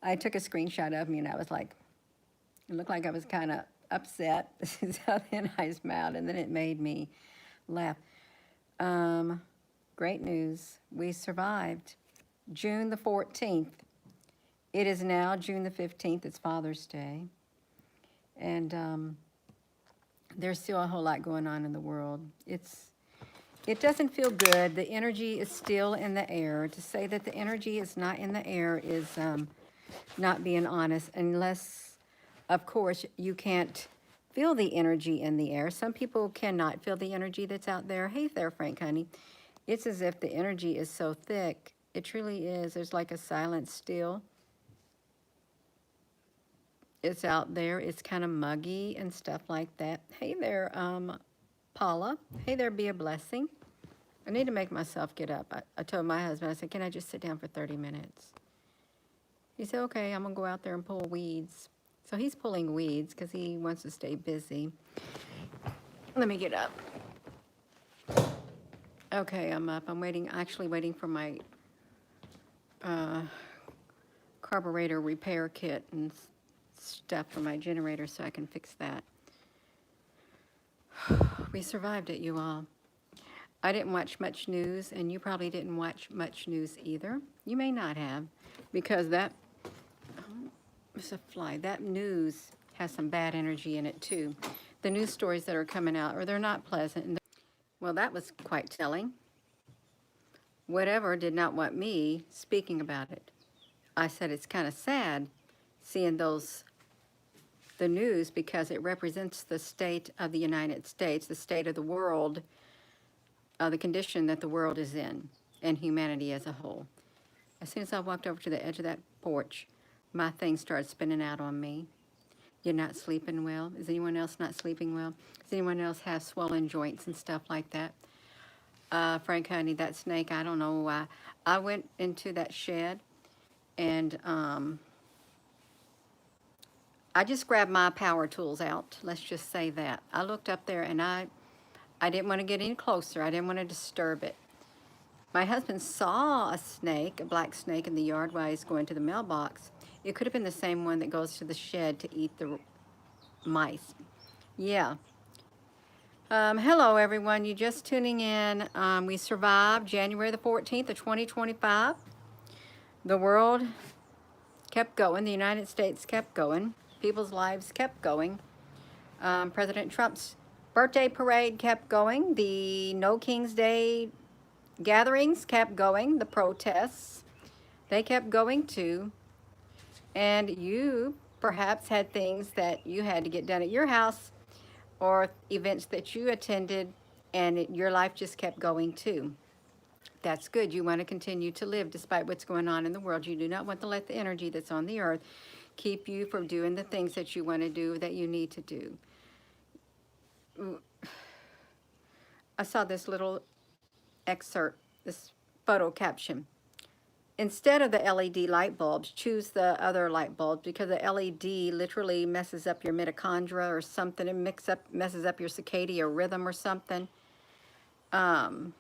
I took a screenshot of me, and I was like, it looked like I was kind of upset. So then I smiled, and then it made me laugh. Um, Great news. We survived. June the 14th. It is now June the 15th. It's Father's Day. And there's still a whole lot going on in the world. It doesn't feel good. The energy is still in the air. To say that the energy is not in the air is not being honest, unless, of course, you can't feel the energy in the air. Some people cannot feel the energy that's out there. Hey there, Frank, honey. It's as if the energy is so thick. It truly is. There's like a silent still. It's out there. It's kind of muggy and stuff like that. Hey there, Paula. Hey there, be a blessing. I need to make myself get up. I told my husband, I said, can I just sit down for 30 minutes? He said, okay, I'm going to go out there and pull weeds. So he's pulling weeds because he wants to stay busy. Let me get up. Okay, I'm up. I'm waiting, actually waiting for my carburetor repair kit and stuff for my generator so I can fix that. We survived it, you all. I didn't watch much news, and you probably didn't watch much news either. You may not have, because that, it's a fly, that news has some bad energy in it too. The news stories that are coming out, or they're not pleasant. And well, that was quite telling. Whatever did not want me speaking about it. I said it's kind of sad seeing the news, because it represents the state of the United States, the state of the world, the condition that the world is in, and humanity as a whole. As soon as I walked over to the edge of that porch, my thing started spinning out on me. You're not sleeping well? Is anyone else not sleeping well? Does anyone else have swollen joints and stuff like that? Frank, honey, that snake, I don't know why. I went into that shed, and I just grabbed my power tools out. Let's just say that. I looked up there, and I didn't want to get any closer. I didn't want to disturb it. My husband saw a snake, a black snake in the yard while he's going to the mailbox. It could have been the same one that goes to the shed to eat the mice. Yeah. Hello, everyone. You just tuning in. We survived January the 14th of 2025. The world kept going. The United States kept going. People's lives kept going. President Trump's birthday parade kept going. The No King's Day gatherings kept going. The protests, they kept going too. And you perhaps had things that you had to get done at your house, or events that you attended, and your life just kept going too. That's good. You want to continue to live despite what's going on in the world. You do not want to let the energy that's on the earth keep you from doing the things that you want to do, that you need to do. I saw this little excerpt, this photo caption. Instead of the LED light bulbs, choose the other light bulbs, because the LED literally messes up your mitochondria or something. It messes up your circadian rhythm or something. There's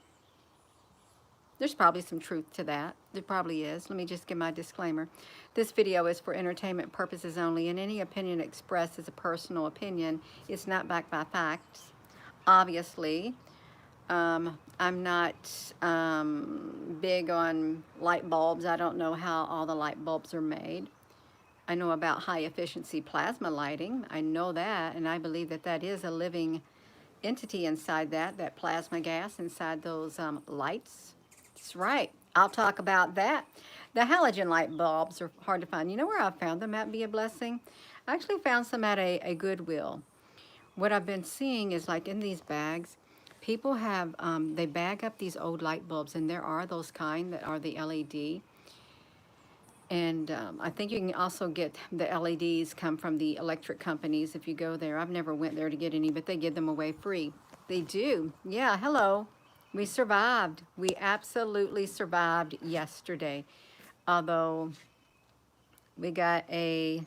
probably some truth to that. There probably is. Let me just give my disclaimer. This video is for entertainment purposes only, and any opinion expressed is a personal opinion. It's not backed by facts. Obviously, I'm not big on light bulbs. I don't know how all the light bulbs are made. I know about high efficiency plasma lighting. I know that, and I believe that that is a living entity inside that plasma gas inside those lights. That's right. I'll talk about that. The halogen light bulbs are hard to find. You know where I found them at? Be a blessing. I actually found some at a Goodwill. What I've been seeing is, like, in these bags, people have, they bag up these old light bulbs, and there are those kind that are the LED. And I think you can also get the LEDs come from the electric companies if you go there. I've never went there to get any, but they give them away free. They do. Yeah, hello. We survived. We absolutely survived yesterday. Although we got a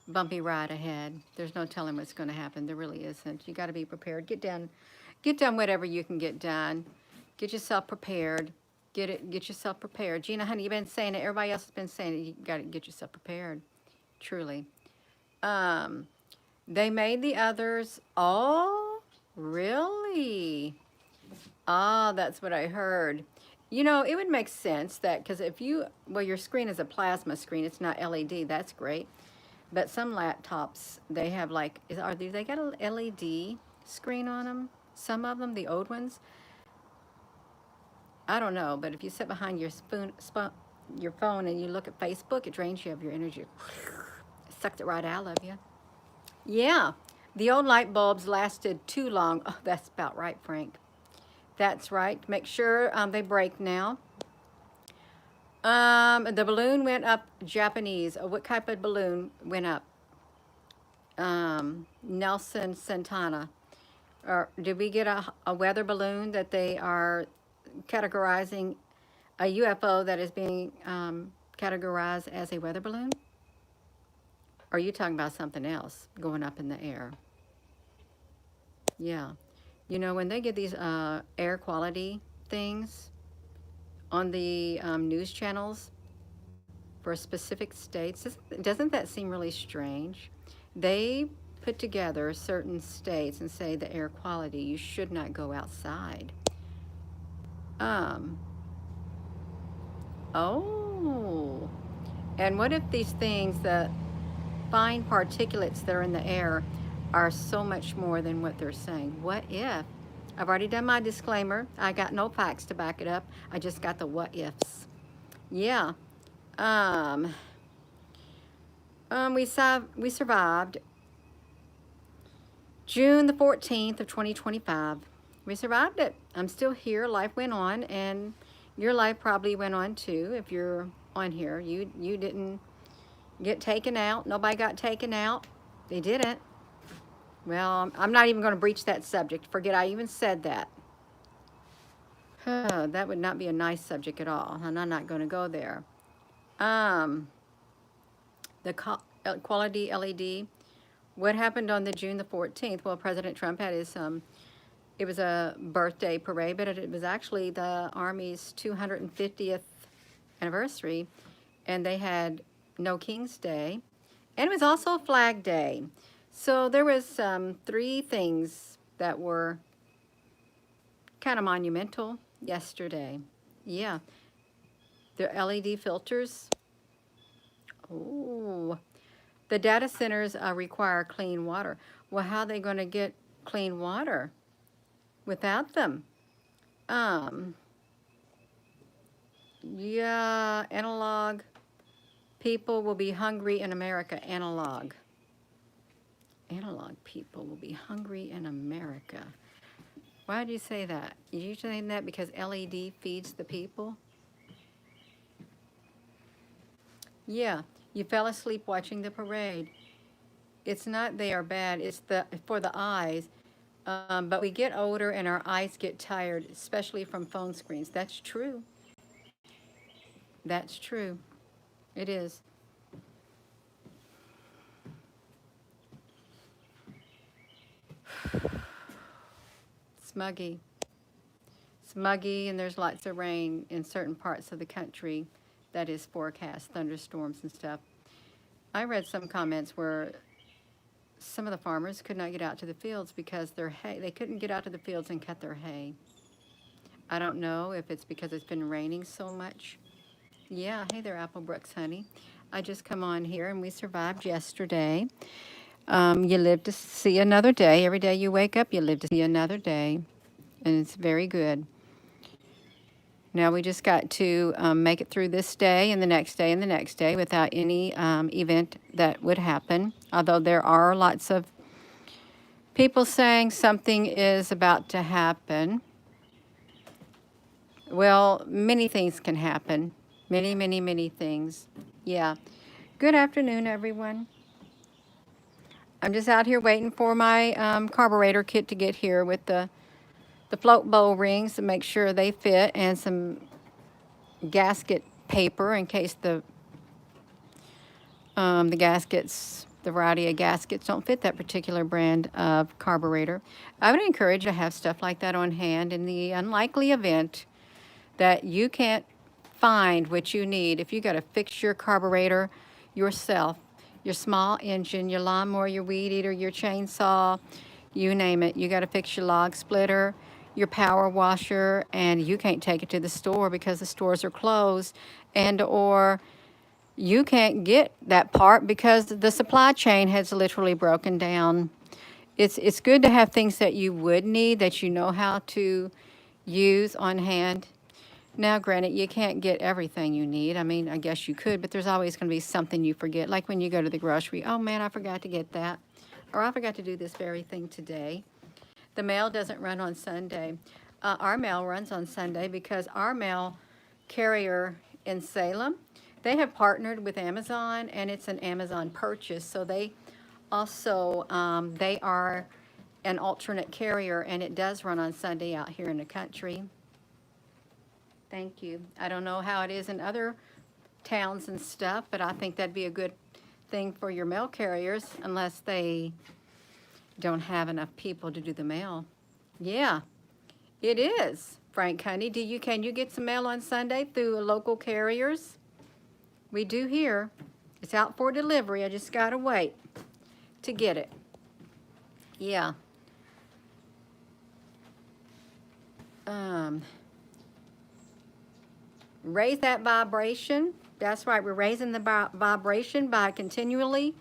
bumpy ride ahead. There's no telling what's going to happen. There really isn't. You got to be prepared. Get done whatever you can get done. Get yourself prepared. Get yourself prepared. Gina, honey, you've been saying it. Everybody else has been saying it. You got to get yourself prepared. Truly. Um, they made the others. Oh, really? Ah, that's what I heard. You know, it would make sense that because if you, well, your screen is a plasma screen, it's not LED. That's great. But some laptops, they have like, do they got a LED screen on them? Some of them, the old ones. I don't know, but if you sit behind your phone and you look at Facebook, it drains you of your energy. It sucks it right out of you. Yeah, the old light bulbs lasted too long. Oh, that's about right, Frank. That's right. Make sure they break now. The balloon went up Japanese. What type of balloon went up? Nelson Santana. Or did we get a weather balloon that they are categorizing a UFO that is being categorized as a weather balloon? Or are you talking about something else going up in the air? Yeah. You know, when they get these air quality things on the news channels for specific states, doesn't that seem really strange? They put together certain states and say the air quality, you should not go outside. Um, oh. And what if these things, the fine particulates that are in the air, are so much more than what they're saying? What if? I've already done my disclaimer. I got no facts to back it up. I just got the what ifs. Yeah. Um, we survived June the 14th of 2025. We survived it. I'm still here. Life went on, and your life probably went on too. If you're on here, you didn't get taken out. Nobody got taken out. They didn't. Well, I'm not even going to breach that subject. Forget I even said that. That would not be a nice subject at all, and I'm not going to go there. Um, the quality LED. What happened on the June the 14th? Well, President Trump had his it was a birthday parade, but it was actually the Army's 250th anniversary, and they had No King's Day, and it was also Flag Day. So there was three things that were kind of monumental yesterday. Yeah, the LED filters. Oh, the data centers require clean water. Well, how are they going to get clean water without them? Yeah, analog people will be hungry in America. Analog people will be hungry in America. Why do you say that? You saying that because LED feeds the people? Yeah, you fell asleep watching the parade. It's not they are bad, it's for the eyes. But we get older and our eyes get tired, especially from phone screens. That's true. That's true. It is. Smuggy. Smuggy, and there's lots of rain in certain parts of the country that is forecast, thunderstorms and stuff. I read some comments where some of the farmers could not get out to the fields because their hay, they couldn't get out to the fields and cut their hay. I don't know if it's because it's been raining so much. Yeah, hey there, Applebrooks, honey. I just come on here and we survived yesterday. You live to see another day. Every day you wake up, you live to see another day. And it's very good. Now we just got to make it through this day and the next day and the next day without any event that would happen. Although there are lots of people saying something is about to happen. Well, many things can happen. Many, many, many things. Yeah. Good afternoon, everyone. I'm just out here waiting for my carburetor kit to get here with the float bowl rings to make sure they fit and some gasket paper in case the gaskets, the variety of gaskets don't fit that particular brand of carburetor. I would encourage you to have stuff like that on hand in the unlikely event that you can't find what you need. If you got to fix your carburetor yourself, your small engine, your lawnmower, your weed eater, your chainsaw, you name it, you got to fix your log splitter, your power washer, and you can't take it to the store because the stores are closed, and or you can't get that part because the supply chain has literally broken down. It's good to have things that you would need, that you know how to use on hand. Now, granted, you can't get everything you need. I mean, I guess you could, but there's always going to be something you forget. Like when you go to the grocery, oh man, I forgot to get that. Or I forgot to do this very thing today. The mail doesn't run on Sunday. Our mail runs on Sunday because our mail carrier in Salem, they have partnered with Amazon, and it's an Amazon purchase. So they also, they are an alternate carrier, and it does run on Sunday out here in the country. Thank you. I don't know how it is in other towns and stuff, but I think that'd be a good thing for your mail carriers, unless they don't have enough people to do the mail. Yeah, it is. Frank, honey, can you get some mail on Sunday through local carriers? We do here. It's out for delivery. I just gotta wait to get it. Yeah. Raise that vibration. That's right. We're raising the vibration by continuing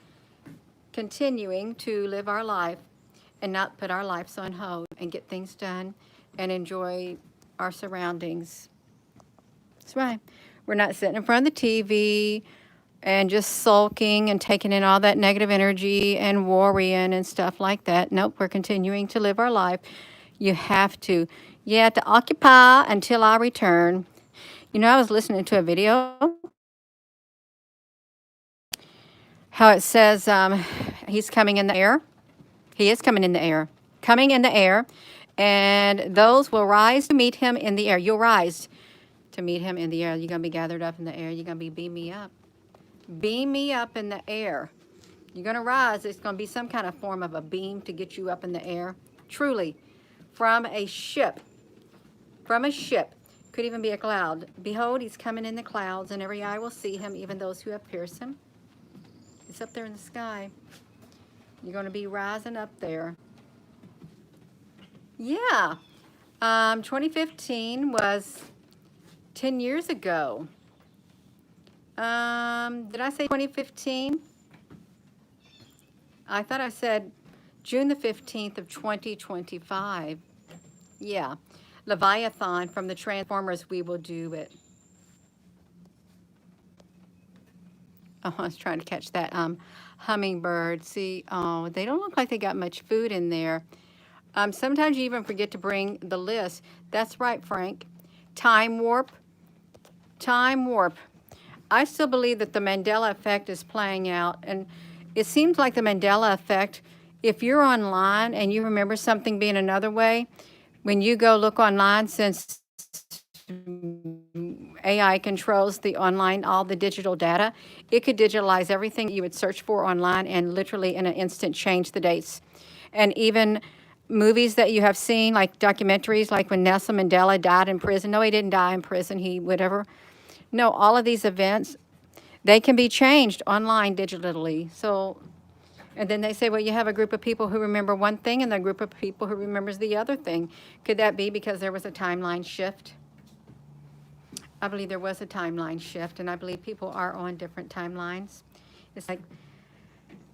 to live our life and not put our lives on hold, and get things done and enjoy our surroundings. That's right. We're not sitting in front of the TV and just sulking and taking in all that negative energy and worrying and stuff like that. Nope, we're continuing to live our life. You have to. You have to occupy until I return. You know, I was listening to a video, how it says he's coming in the air. He is coming in the air. Coming in the air. And those will rise to meet him in the air. You'll rise to meet him in the air. You're going to be gathered up in the air. You're going to be beam me up. Beam me up in the air. You're going to rise. It's going to be some kind of form of a beam to get you up in the air. Truly. From a ship. From a ship. Could even be a cloud. Behold, he's coming in the clouds, and every eye will see him, even those who have pierced him. It's up there in the sky. You're going to be rising up there. Yeah. 2015 was 10 years ago. Did I say 2015? I thought I said June the 15th of 2025. Yeah. Leviathan from the Transformers, We Will Do It. Oh, I was trying to catch that hummingbird. See, oh, they don't look like they got much food in there. Sometimes you even forget to bring the list. That's right, Frank. Time warp. Time warp. I still believe that the Mandela effect is playing out. And it seems like the Mandela effect, if you're online and you remember something being another way, when you go look online, since AI controls the online, all the digital data, it could digitalize everything you would search for online and literally in an instant change the dates. And even movies that you have seen, like documentaries, like when Nelson Mandela died in prison. No, he didn't die in prison. He whatever. No, all of these events, they can be changed online digitally. So, and then they say, well, you have a group of people who remember one thing and a group of people who remembers the other thing. Could that be because there was a timeline shift? I believe there was a timeline shift, and I believe people are on different timelines. It's like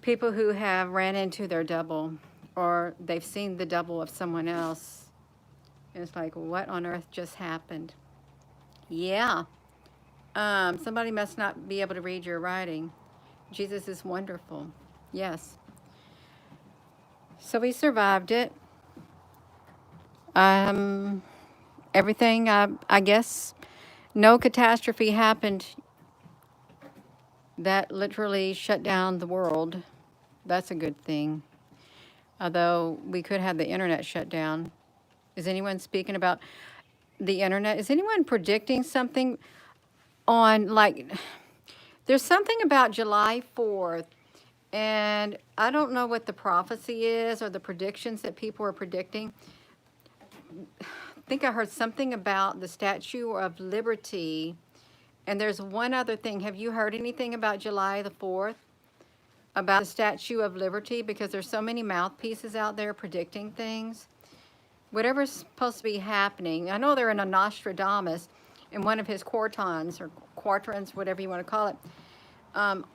people who have ran into their double, or they've seen the double of someone else. And it's like, what on earth just happened? Yeah. Somebody must not be able to read your writing. Jesus is wonderful. Yes. So we survived it. Everything, I guess, no catastrophe happened that literally shut down the world. That's a good thing. Although we could have the internet shut down. Is anyone speaking about the internet? Is anyone predicting something on, like, there's something about July 4th, and I don't know what the prophecy is or the predictions that people are predicting. think I heard something about the Statue of Liberty. And there's one other thing. Have you heard anything about July the 4th? About the Statue of Liberty? Because there's so many mouthpieces out there predicting things. Whatever's supposed to be happening. I know they're in a Nostradamus in one of his quartans or quatrains, whatever you want to call it. On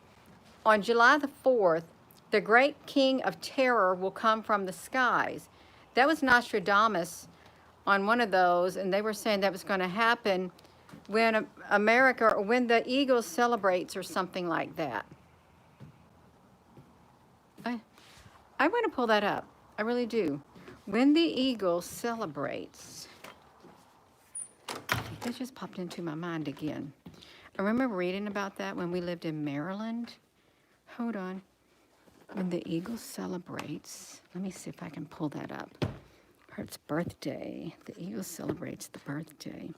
July the 4th, the great king of terror will come from the skies. That was Nostradamus on one of those, and they were saying that was going to happen when America, or when the eagle celebrates or something like that. I want to pull that up. I really do. When the eagle celebrates. That just popped into my mind again. I remember reading about that when we lived in Maryland. Hold on. When the eagle celebrates, let me see if I can pull that up. Its birthday. The eagle celebrates the birthday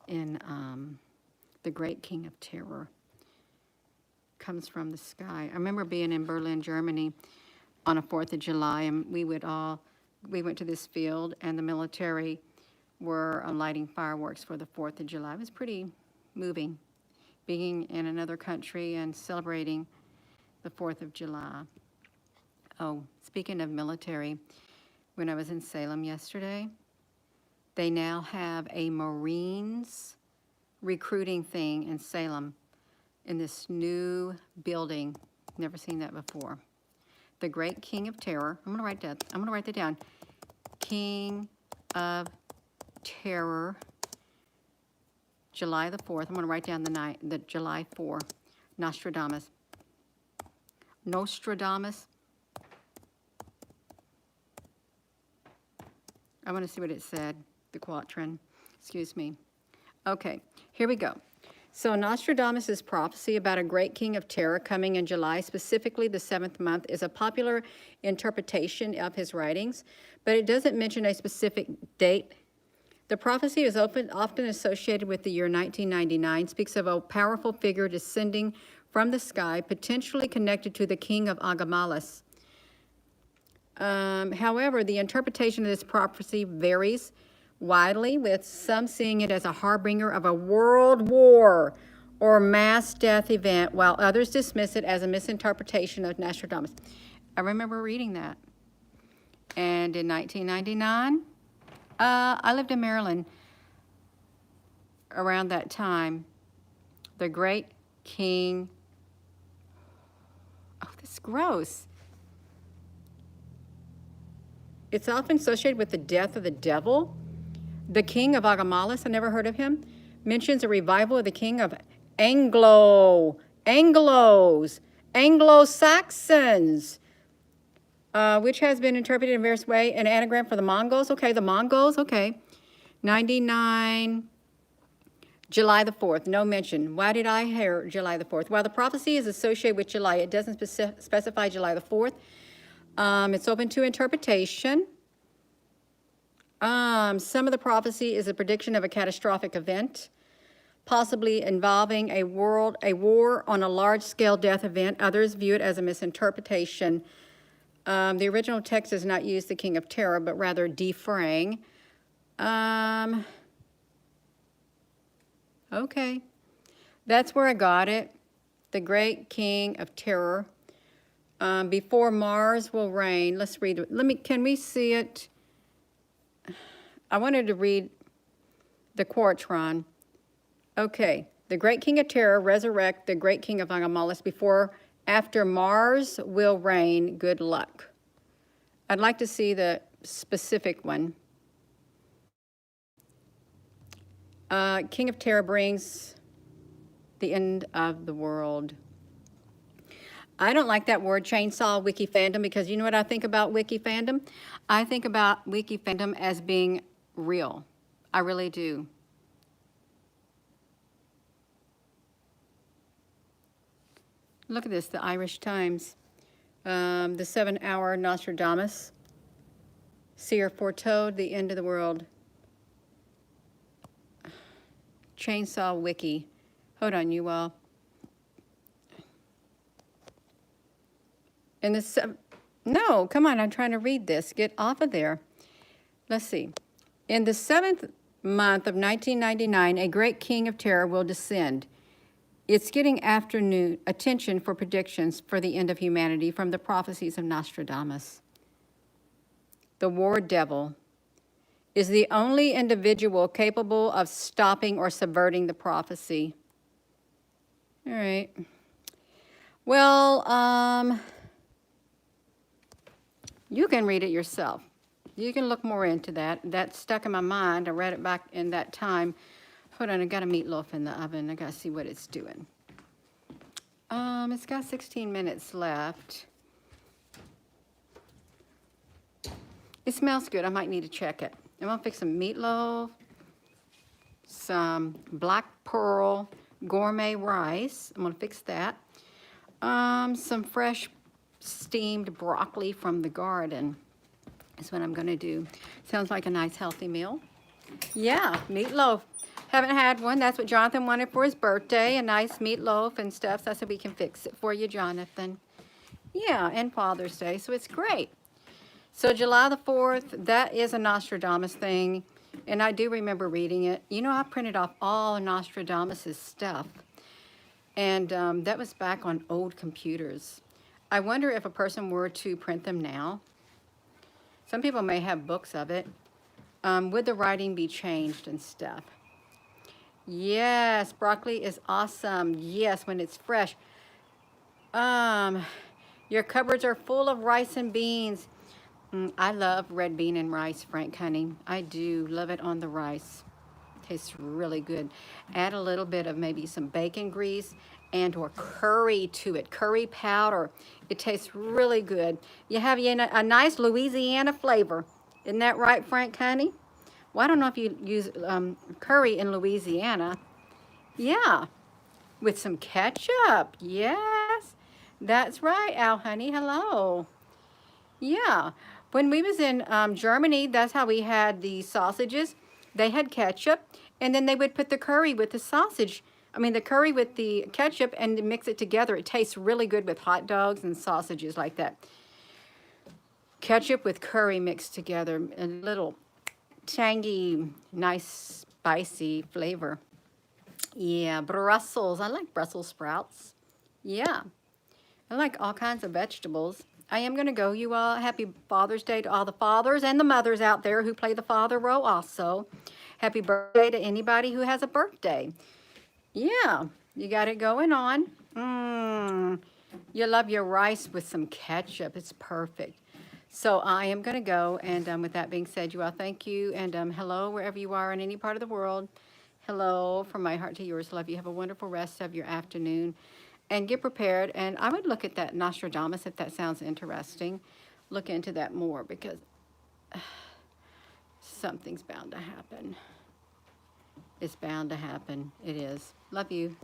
in the great king of terror. Comes from the sky. I remember being in Berlin, Germany on a 4th of July, and we went to this field, and the military were lighting fireworks for the 4th of July. It was pretty moving, being in another country and celebrating the 4th of July. Oh, speaking of military, when I was in Salem yesterday, they now have a Marines recruiting thing in Salem in this new building. Never seen that before. The Great King of Terror. I'm gonna write that down. King of Terror, July the 4th. I'm gonna write down the July 4, Nostradamus. Nostradamus. I want to see what it said, the quatrain. Excuse me. Okay, here we go. So Nostradamus' prophecy about a great king of terror coming in July, specifically the 7th month, is a popular interpretation of his writings, but it doesn't mention a specific date. The prophecy is often associated with the year 1999, speaks of a powerful figure descending from the sky, potentially connected to the king of Agamalis. However, the interpretation of this prophecy varies widely, with some seeing it as a harbinger of a world war or mass death event, while others dismiss it as a misinterpretation of Nostradamus. I remember reading that. And in 1999, I lived in Maryland around that time. The great king, oh, this is gross. It's often associated with the death of the devil. The king of Agamalis, I never heard of him, mentions a revival of the king of Anglo-Saxons, which has been interpreted in various ways. An anagram for the Mongols. Okay, the Mongols, okay. 99, July the 4th, no mention. Why did I hear July the 4th? While the prophecy is associated with July, it doesn't specify July the 4th. It's open to interpretation. Some of the prophecy is a prediction of a catastrophic event, possibly involving a war on a large-scale death event. Others view it as a misinterpretation. The original text does not use the king of terror, but rather defraying. Okay, that's where I got it. The great king of terror. Before Mars will reign. Let's read it. Can we see it? I wanted to read the quatrain. Okay. The great king of terror resurrect the great king of Agamalis after Mars will reign. Good luck. I'd like to see the specific one. King of terror brings the end of the world. I don't like that word, chainsaw wiki fandom, because you know what I think about wiki fandom? I think about wiki fandom as being real. I really do. Look at this, the Irish Times. The 7-hour Nostradamus. Seer foretold the end of the world. Chainsaw wiki. Hold on, you all. And this, no, come on, I'm trying to read this. Get off of there. Let's see. In the 7th month of 1999, a great king of terror will descend. It's getting afternoon attention for predictions for the end of humanity from the prophecies of Nostradamus. The war devil is the only individual capable of stopping or subverting the prophecy. All right. Well, you can read it yourself. You can look more into that. That stuck in my mind. I read it back in that time. Hold on, I got a meatloaf in the oven. I got to see what it's doing. It's got 16 minutes left. It smells good. I might need to check it. I'm going to fix some meatloaf, some black pearl gourmet rice. I'm going to fix that. Some fresh steamed broccoli from the garden is what I'm going to do. Sounds like a nice healthy meal. Yeah, meatloaf. Haven't had one. That's what Jonathan wanted for his birthday, a nice meatloaf and stuff. So I said we can fix it for you, Jonathan. Yeah, and Father's Day, so it's great. So July the 4th, that is a Nostradamus thing, and I do remember reading it. You know, I printed off all Nostradamus's stuff, and that was back on old computers. I wonder if a person were to print them now. Some people may have books of it. Would the writing be changed and stuff? Yes, broccoli is awesome. Yes, when it's fresh. Your cupboards are full of rice and beans. I love red bean and rice, Frank, honey. I do love it on the rice. Tastes really good. Add a little bit of maybe some bacon grease and or curry to it, curry powder. It tastes really good. You have a nice Louisiana flavor. Isn't that right, Frank, honey? Well, I don't know if you use curry in Louisiana. Yeah, with some ketchup. Yes, that's right, Al, honey. Hello. Yeah, when we was in Germany, that's how we had the sausages. They had ketchup, and then they would put the curry with the sausage. I mean, the curry with the ketchup and mix it together. It tastes really good with hot dogs and sausages like that. Ketchup with curry mixed together, a little tangy, nice, spicy flavor. Yeah, Brussels. I like Brussels sprouts. Yeah, I like all kinds of vegetables. I am going to go. You all, happy Father's Day to all the fathers and the mothers out there who play the father role also. Happy birthday to anybody who has a birthday. Yeah, you got it going on. You love your rice with some ketchup. It's perfect. So I am going to go, and with that being said, you all, thank you, and hello wherever you are in any part of the world. Hello from my heart to yours. Love you. Have a wonderful rest of your afternoon, and get prepared. And I would look at that Nostradamus if that sounds interesting. Look into that more because something's bound to happen. It's bound to happen. It is. Love you.